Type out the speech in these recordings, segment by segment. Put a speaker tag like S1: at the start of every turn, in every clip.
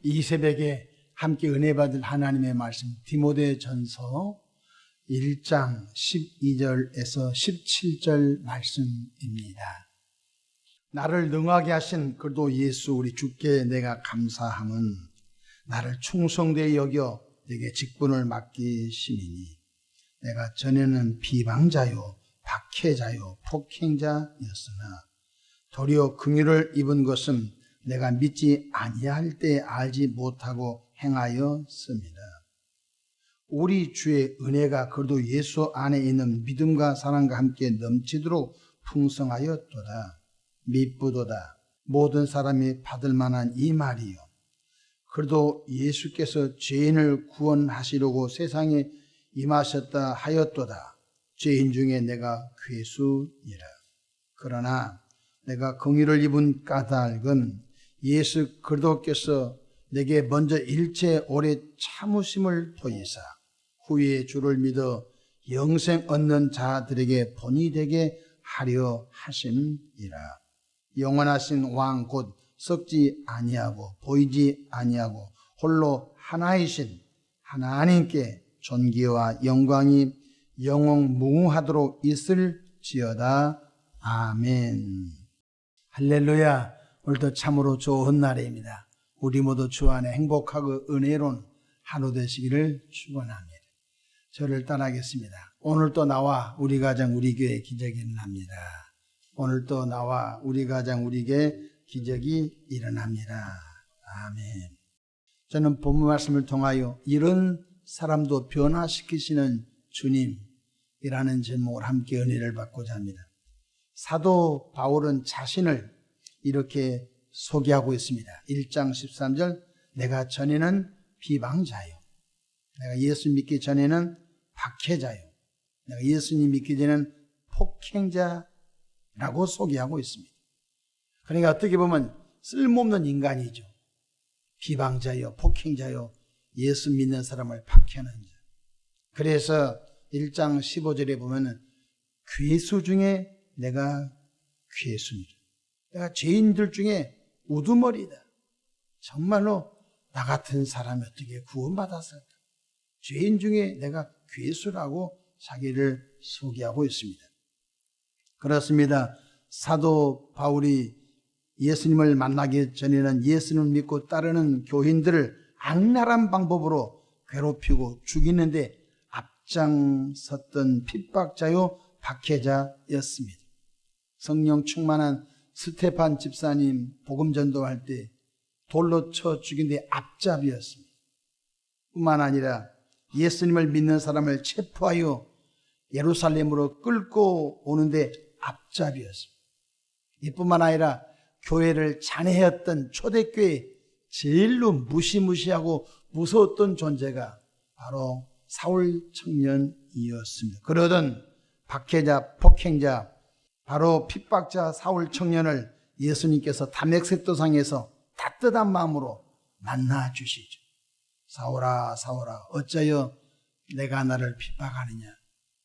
S1: 이 새벽에 함께 은혜 받을 하나님의 말씀 디모데전서 1장 12절에서 17절 말씀입니다. 나를 능하게 하신 그도 예수 우리 주께 내가 감사함은 나를 충성되이 여겨 내게 직분을 맡기심이니 내가 전에는 비방자요 박해자요 폭행자였으나 도리어 긍휼을 입은 것은 내가 믿지 아니할 때 알지 못하고 행하였습니다. 우리 주의 은혜가 그래도 예수 안에 있는 믿음과 사랑과 함께 넘치도록 풍성하였도다. 미쁘도다. 모든 사람이 받을 만한 이 말이요. 그래도 예수께서 죄인을 구원하시려고 세상에 임하셨다 하였도다. 죄인 중에 내가 괴수이라. 그러나 내가 긍휼을 입은 까닭은 예수 그리스도께서 내게 먼저 일체 오래 참으심을 보이사 후에 주를 믿어 영생 얻는 자들에게 본이 되게 하려 하심이라. 영원하신 왕 곧 썩지 아니하고 보이지 아니하고 홀로 하나이신 하나님께 존귀와 영광이 영원무궁하도록 있을지어다. 아멘. 할렐루야. 오늘도 참으로 좋은 날입니다. 우리 모두 주 안에 행복하고 은혜로운 하루 되시기를 축원합니다. 저를 따라하겠습니다. 오늘도 나와 우리 가정 우리 교회 기적이 일어납니다. 오늘도 나와 우리 가정 우리 교회 기적이 일어납니다. 아멘. 저는 본문 말씀을 통하여 이런 사람도 변화시키시는 주님이라는 제목으로 함께 은혜를 받고자 합니다. 사도 바울은 자신을 이렇게 소개하고 있습니다. 1장 13절 내가 전에는 비방자요. 내가 예수 믿기 전에는 박해자요. 내가 예수님 믿기 전에는 폭행자라고 소개하고 있습니다. 그러니까 어떻게 보면 쓸모없는 인간이죠. 비방자요, 폭행자요, 예수 믿는 사람을 박해하는 자. 그래서 1장 15절에 보면은 괴수 중에 내가 괴수니라. 내가 죄인들 중에 우두머리다. 정말로 나 같은 사람이 어떻게 구원받았을까? 죄인 중에 내가 괴수라고 자기를 소개하고 있습니다. 그렇습니다. 사도 바울이 예수님을 만나기 전에는 예수님을 믿고 따르는 교인들을 악랄한 방법으로 괴롭히고 죽이는데 앞장섰던 핍박자요 박해자였습니다. 성령 충만한 스테판 집사님 복음 전도할 때 돌로 쳐 죽인 데 앞잡이였습니다. 뿐만 아니라 예수님을 믿는 사람을 체포하여 예루살렘으로 끌고 오는데 앞잡이였습니다. 이뿐만 아니라 교회를 잔해했던 초대교회 제일로 무시무시하고 무서웠던 존재가 바로 사울 청년이었습니다. 그러던 박해자, 폭행자, 바로 핍박자 사울 청년을 예수님께서 담액색도상에서 따뜻한 마음으로 만나 주시죠. 사울아, 사울아, 어찌하여 내가 나를 핍박하느냐?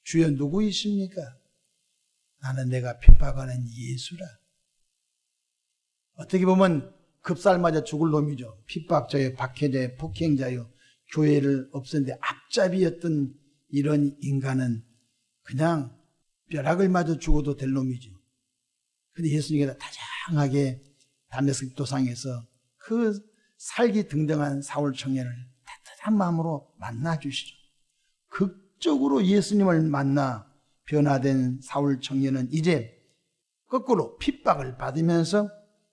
S1: 주여 누구이십니까? 나는 내가 핍박하는 예수라. 어떻게 보면 급살맞아 죽을 놈이죠. 핍박자요, 박해자요, 폭행자요, 교회를 없애는데 앞잡이였던 이런 인간은 그냥 벼락을 맞아 죽어도 될 놈이죠. 근데 예수님께서 다정하게 담에색 도상에서 그 살기 등등한 사울 청년을 따뜻한 마음으로 만나 주시죠. 극적으로 예수님을 만나 변화된 사울 청년은 이제 거꾸로 핍박을 받으면서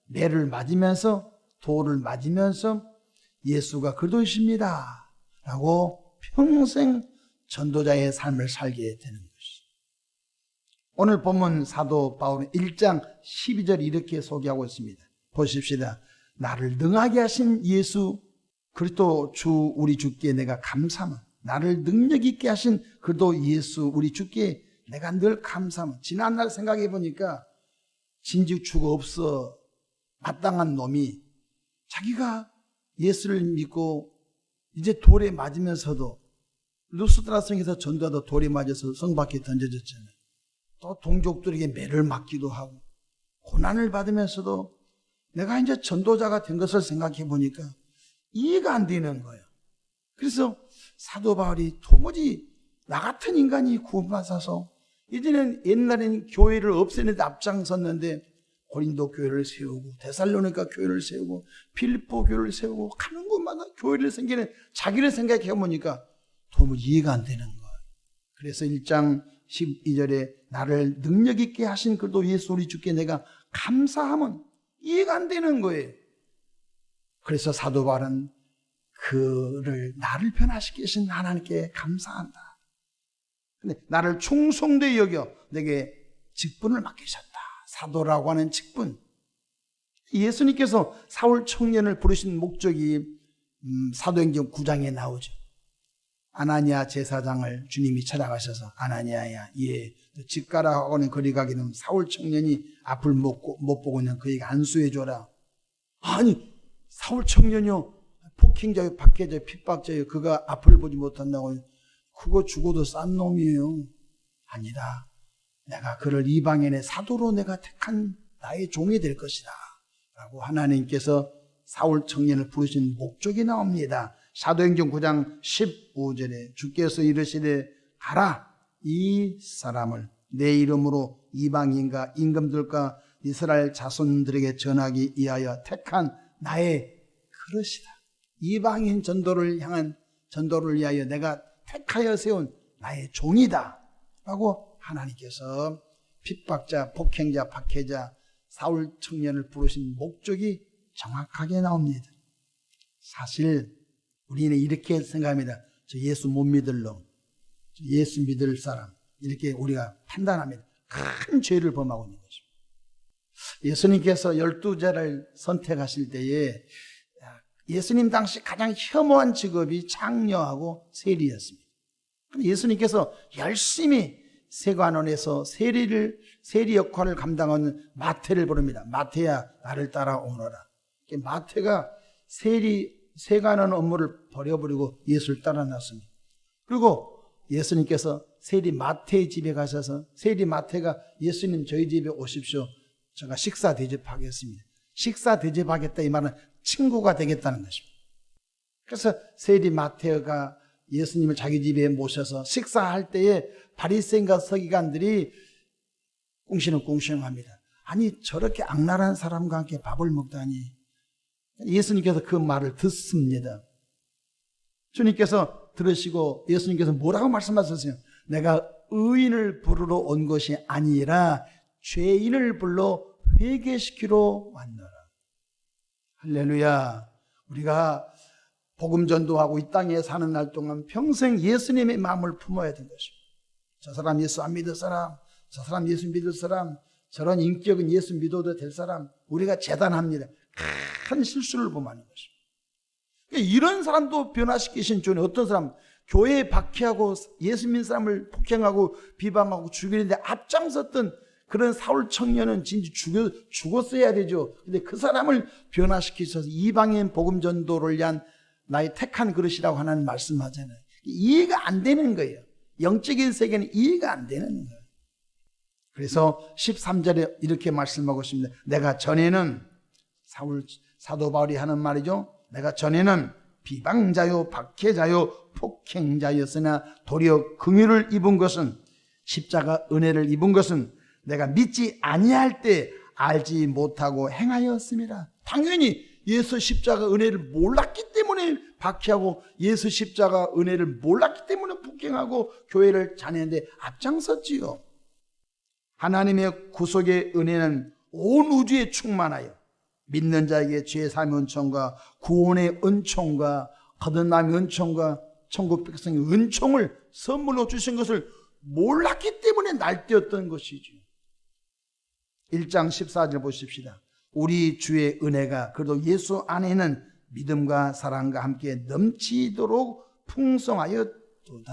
S1: 매를 맞으면서 돌을 맞으면서 예수가 그리스도이십니다 라고 평생 전도자의 삶을 살게 되는 것이죠. 오늘 본문 사도 바울은 1장 12절 이렇게 소개하고 있습니다. 보십시다. 나를 능하게 하신 예수 그리스도 주 우리 주께 내가 감사함. 나를 능력 있게 하신 그리스도 예수 우리 주께 내가 늘 감사함. 지난날 생각해 보니까 진즉 주가 없어 마땅한 놈이 자기가 예수를 믿고 이제 돌에 맞으면서도 루스드라 성에서 전도하다 돌에 맞아서 성 밖에 던져졌잖아요. 또 동족들에게 매를 맞기도 하고 고난을 받으면서도 내가 이제 전도자가 된 것을 생각해 보니까 이해가 안 되는 거예요. 그래서 사도 바울이 도무지 나 같은 인간이 구원받아서 이제는 옛날에는 교회를 없애는데 앞장섰는데 고린도 교회를 세우고 데살로니가 교회를 세우고 필리포 교회를 세우고 가는 곳마다 교회를 생기는 자기를 생각해 보니까 도무지 이해가 안 되는 거예요. 그래서 1장 12절에 나를 능력 있게 하신 그도 예수 우리 주께 내가 감사하면 이해가 안 되는 거예요. 그래서 사도 바울은 그를 나를 변화시키신 계신 하나님께 감사한다. 근데 나를 충성되이 여겨 내게 직분을 맡기셨다. 사도라고 하는 직분. 예수님께서 사울 청년을 부르신 목적이 사도행전 9장에 나오죠. 아나니아 제사장을 주님이 찾아가셔서 아나니아야, 집 가라고는 거리 가기는 사울 청년이 앞을 못 보고 있는 그에게 안수해 줘라. 아니, 사울 청년이요, 폭행자요, 박해자요, 핍박자요, 그가 앞을 보지 못한다고. 그거 죽어도 싼 놈이에요. 아니다. 내가 그를 이방인의 사도로 내가 택한 나의 종이 될 것이다 라고 하나님께서 사울 청년을 부르신 목적이 나옵니다. 사도행전 9장 15절에 주께서 이르시되 가라, 이 사람을 내 이름으로 이방인과 임금들과 이스라엘 자손들에게 전하기 위하여 택한 나의 그릇이다. 이방인 전도를 향한 전도를 위하여 내가 택하여 세운 나의 종이다 라고 하나님께서 핍박자, 폭행자, 박해자 사울 청년을 부르신 목적이 정확하게 나옵니다. 사실 우리는 이렇게 생각합니다. 저 예수 못 믿을 놈, 저 예수 믿을 사람, 이렇게 우리가 판단합니다. 큰 죄를 범하고 있는 것입니다. 예수님께서 12제자를 선택하실 때에 예수님 당시 가장 혐오한 직업이 장녀하고 세리였습니다. 예수님께서 열심히 세관원에서 세리 역할을 감당하는 마태를 부릅니다. 마태야 나를 따라오너라. 마태가 세관원 업무를 버려버리고 예수를 따라 나왔습니다. 그리고 예수님께서 세리 마태의 집에 가셔서 세리 마태가 예수님 저희 집에 오십시오. 제가 식사 대접하겠습니다. 식사 대접하겠다 이 말은 친구가 되겠다는 것입니다. 그래서 세리 마태가 예수님을 자기 집에 모셔서 식사할 때에 바리새인과 서기관들이 꿍시렁꿍시렁합니다. 아니 저렇게 악랄한 사람과 함께 밥을 먹다니. 예수님께서 그 말을 듣습니다. 주님께서 들으시고 예수님께서 뭐라고 말씀하셨어요? 내가 의인을 부르러 온 것이 아니라 죄인을 불러 회개시키러 왔노라. 할렐루야. 우리가 복음 전도하고 이 땅에 사는 날 동안 평생 예수님의 마음을 품어야 되는 것입니다. 저 사람 예수 안 믿을 사람, 저 사람 예수 믿을 사람, 저런 인격은 예수 믿어도 될 사람, 우리가 재단합니다. 큰 실수를 범하는 것입니다. 이런 사람도 변화시키신 주는 어떤 사람, 교회에 박해하고 예수 믿는 사람을 폭행하고 비방하고 죽이는데 앞장섰던 그런 사울 청년은 진짜 죽었어야 되죠. 근데 그 사람을 변화시키셔서 이방인 복음 전도를 위한 나의 택한 그릇이라고 하나님 말씀하잖아요. 이해가 안 되는 거예요. 영적인 세계는 이해가 안 되는 거예요. 그래서 13절에 이렇게 말씀하고 있습니다. 내가 전에는 사도 바울이 하는 말이죠. 내가 전에는 비방자요, 박해자요, 폭행자였으나 도리어 긍휼을 입은 것은 십자가 은혜를 입은 것은 내가 믿지 아니할 때 알지 못하고 행하였습니다. 당연히 예수 십자가 은혜를 몰랐기 때문에 박해하고 예수 십자가 은혜를 몰랐기 때문에 폭행하고 교회를 자내는데 앞장섰지요. 하나님의 구속의 은혜는 온 우주에 충만하여 믿는 자에게 죄사함의 은총과 구원의 은총과 거듭남의 은총과 천국 백성의 은총을 선물로 주신 것을 몰랐기 때문에 날뛰었던 것이죠. 1장 14절 보십시다. 우리 주의 은혜가 그래도 예수 안에는 믿음과 사랑과 함께 넘치도록 풍성하였도다.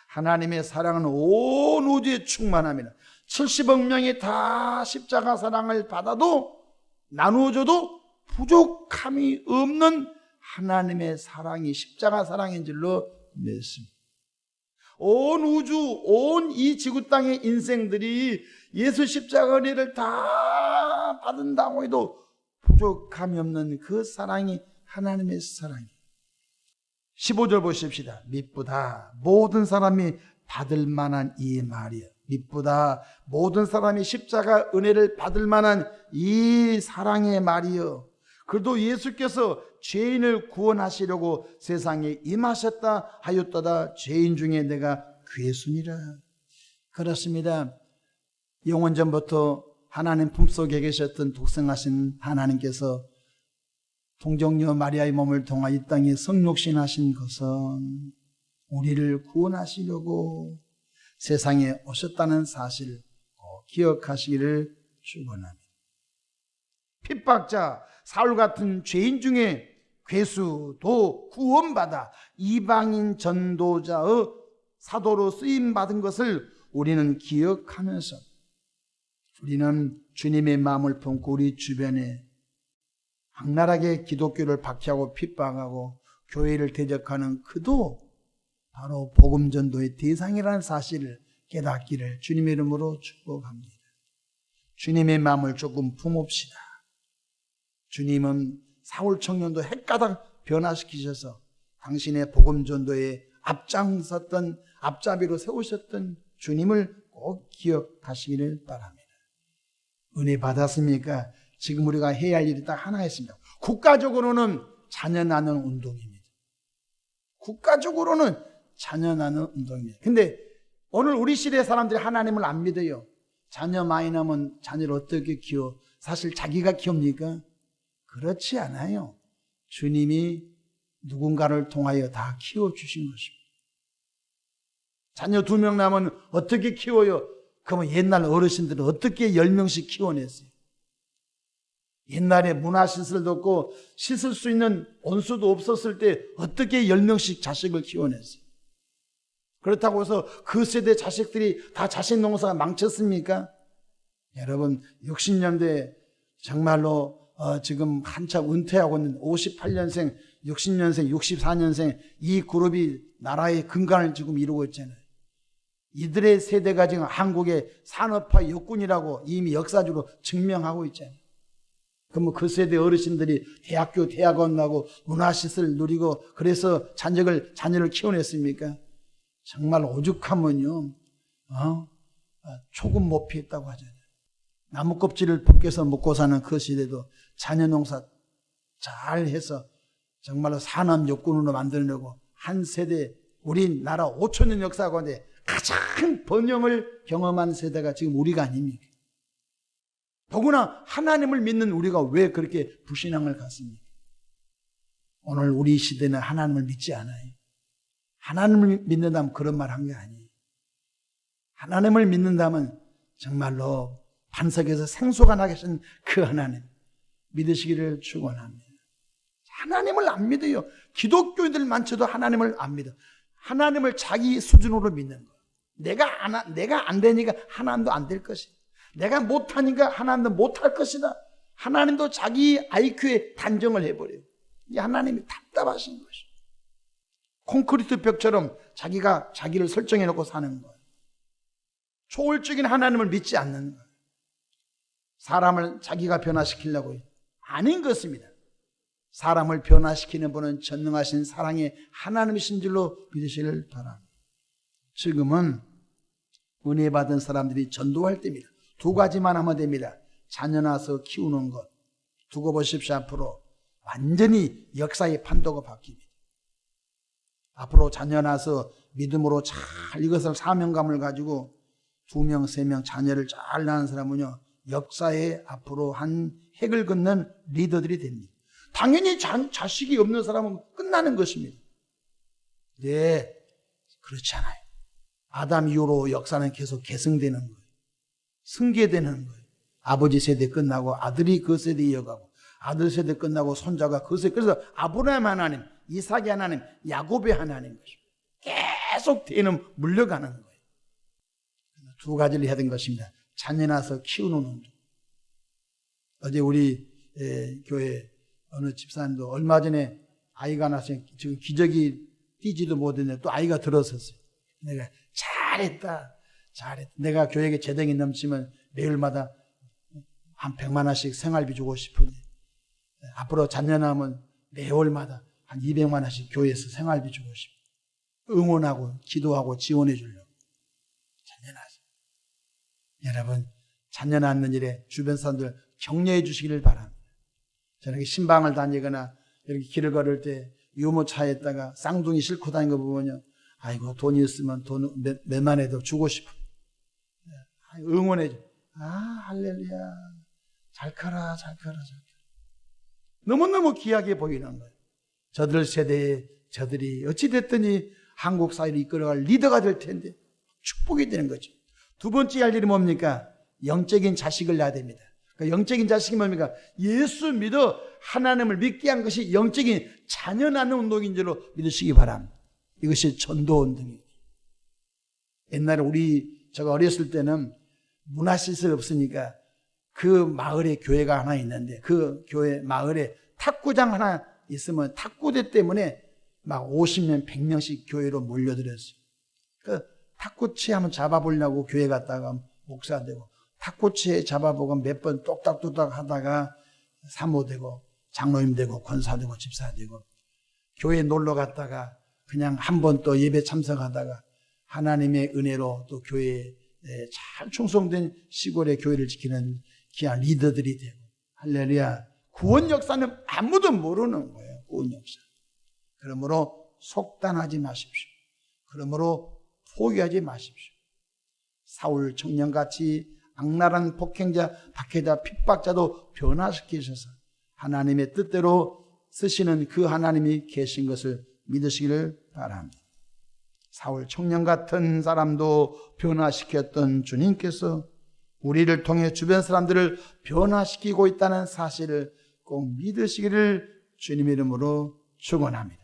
S1: 하나님의 사랑은 온 우주에 충만합니다. 70억 명이 다 십자가 사랑을 받아도 나누어줘도 부족함이 없는 하나님의 사랑이 십자가 사랑인 줄로 믿습니다. 온 우주, 온 이 지구 땅의 인생들이 예수 십자가 은혜를 다 받은다고 해도 부족함이 없는 그 사랑이 하나님의 사랑이. 15절 보십시다. 미쁘다 모든 사람이 받을 만한 이 말이여. 미쁘다 모든 사람이 십자가 은혜를 받을 만한 이 사랑의 말이여. 그래도 예수께서 죄인을 구원하시려고 세상에 임하셨다 하였도다. 죄인 중에 내가 괴순이라. 그렇습니다. 영원전부터 하나님 품속에 계셨던 독생하신 하나님께서 동정녀 마리아의 몸을 통하여 이 땅에 성육신하신 것은 우리를 구원하시려고 세상에 오셨다는 사실을 기억하시기를 축원합니다. 핍박자 사울 같은 죄인 중에 괴수도 구원받아 이방인 전도자의 사도로 쓰임받은 것을 우리는 기억하면서 우리는 주님의 마음을 품고 우리 주변에 악랄하게 기독교를 박해하고 핍박하고 교회를 대적하는 그도 바로 복음 전도의 대상이라는 사실을 깨닫기를 주님의 이름으로 축복합니다. 주님의 마음을 조금 품읍시다. 주님은 사울 청년도 헷가닥 변화시키셔서 당신의 복음 전도에 앞장섰던 앞잡이로 세우셨던 주님을 꼭 기억하시기를 바랍니다. 은혜 받았습니까? 지금 우리가 해야 할 일이 딱 하나 있습니다. 국가적으로는 자녀 낳는 운동입니다. 국가적으로는 자녀 낳는 운동입니다. 근데 오늘 우리 시대 사람들이 하나님을 안 믿어요. 자녀 많이 낳으면 자녀를 어떻게 키워? 사실 자기가 키웁니까? 그렇지 않아요. 주님이 누군가를 통하여 다 키워주신 것입니다. 자녀 2명 낳으면 어떻게 키워요? 그러면 옛날 어르신들은 어떻게 10명씩 키워냈어요? 옛날에 문화시설도 없고 씻을 수 있는 온수도 없었을 때 어떻게 10명씩 자식을 키워냈어요? 그렇다고 해서 그 세대 자식들이 다 자식 농사가 망쳤습니까? 여러분 60년대 정말로 지금 한참 은퇴하고 있는 58년생, 60년생, 64년생 이 그룹이 나라의 근간을 지금 이루고 있잖아요. 이들의 세대가 지금 한국의 산업화 역군이라고 이미 역사적으로 증명하고 있잖아요. 그럼 그 세대 어르신들이 대학교, 대학원 나고 문화시설 누리고 그래서 자녀를 키워냈습니까? 정말 오죽하면요, 초급 못 피했다고 하잖아요. 나무 껍질을 벗겨서 먹고 사는 그 시대도 자녀 농사 잘 해서 정말로 산업 역군으로 만들려고 한 세대, 우리나라 5천년 역사 가운데 가장 번영을 경험한 세대가 지금 우리가 아닙니까? 더구나 하나님을 믿는 우리가 왜 그렇게 불신앙을 갖습니까? 오늘 우리 시대는 하나님을 믿지 않아요. 하나님을 믿는다면 그런 말 한 게 아니에요. 하나님을 믿는다면 정말로 반석에서 생수가 나게 하신 그 하나님 믿으시기를 축원합니다. 하나님을 안 믿어요. 기독교인들 많지도 하나님을 안 믿어. 하나님을 자기 수준으로 믿는 거예요. 내가 안 되니까 하나님도 안 될 것이다. 내가 못하니까 하나님도 못할 것이다. 하나님도 자기 IQ에 단정을 해버려요. 이 하나님이 답답하신 것이죠. 콘크리트 벽처럼 자기가 자기를 설정해 놓고 사는 거예요. 초월적인 하나님을 믿지 않는 거예요. 사람을 자기가 변화시키려고 아닌 것입니다. 사람을 변화시키는 분은 전능하신 사랑의 하나님이신 줄로 믿으시길 바랍니다. 지금은 은혜 받은 사람들이 전도할 때입니다. 2가지만 하면 됩니다. 자녀 낳아서 키우는 것. 두고 보십시오. 앞으로 완전히 역사의 판도가 바뀝니다. 앞으로 자녀 낳아서 믿음으로 잘 이것을 사명감을 가지고 2명, 3명 자녀를 잘 낳은 사람은요, 역사에 앞으로 한 획을 긋는 리더들이 됩니다. 당연히 자식이 없는 사람은 끝나는 것입니다. 네, 그렇지 않아요. 아담 이후로 역사는 계속 계승되는 거예요. 승계되는 거예요. 아버지 세대 끝나고 아들이 그 세대 이어가고 아들 세대 끝나고 손자가 그 세대. 그래서 아브라함 하나님, 이삭의 하나님, 야곱의 하나님 것입니다. 계속 되는 물려가는 거예요. 2가지를 해야 되는 것입니다. 자녀 낳아서 키우는 운동. 어제 우리 교회 어느 집사님도 얼마 전에 아이가 낳았어요. 지금 기저귀 띄지도 못했는데 또 아이가 들었었어요. 내가 잘했다. 내가 교회에 재정이 넘치면 매일마다 한 100만 원씩 생활비 주고 싶은데 앞으로 자녀 낳으면 매월마다 한 200만 원씩 교회에서 생활비 주고 싶어요. 응원하고 기도하고 지원해 주려고. 자녀나서. 여러분, 자녀 낳는 일에 주변 사람들 격려해 주시기를 바랍니다. 저는 신방을 다니거나 이렇게 길을 걸을 때 유모차에다가 쌍둥이 싣고 다니는 거 보면요. 아이고, 돈이 있으면 돈 몇만 해도 주고 싶어. 응원해 줘. 할렐루야. 잘 커라, 잘 커라, 잘 커라. 너무너무 귀하게 보이는 거예요. 저들 세대에 저들이 어찌됐더니 한국 사회를 이끌어갈 리더가 될 텐데 축복이 되는 거죠. 두 번째 할 일이 뭡니까? 영적인 자식을 낳아야 됩니다. 그러니까 영적인 자식이 뭡니까? 예수 믿어 하나님을 믿게 한 것이 영적인 자녀 낳는 운동인 줄로 믿으시기 바랍니다. 이것이 전도 운동이에요. 옛날에 제가 어렸을 때는 문화시설 없으니까 그 마을에 교회가 하나 있는데 그 교회 마을에 탁구장 하나 있으면 탁구대 때문에 막 50명, 100명씩 교회로 몰려들었어요. 그 탁구채 한번 잡아보려고 교회 갔다가 목사 되고 탁구채 잡아보고 몇 번 똑딱똑딱 하다가 사모 되고 장로님 되고 권사 되고 집사 되고 교회 놀러 갔다가 그냥 한 번 또 예배 참석하다가 하나님의 은혜로 또 교회에 잘 충성된 시골의 교회를 지키는 귀한 리더들이 되고 할렐루야. 구원 역사는 아무도 모르는 거예요. 구원 역사. 그러므로 속단하지 마십시오. 그러므로 포기하지 마십시오. 사울 청년같이 악랄한 폭행자, 박해자, 핍박자도 변화시키셔서 하나님의 뜻대로 쓰시는 그 하나님이 계신 것을 믿으시기를 바랍니다. 사울 청년 같은 사람도 변화시켰던 주님께서 우리를 통해 주변 사람들을 변화시키고 있다는 사실을 꼭 믿으시기를 주님의 이름으로 축원합니다.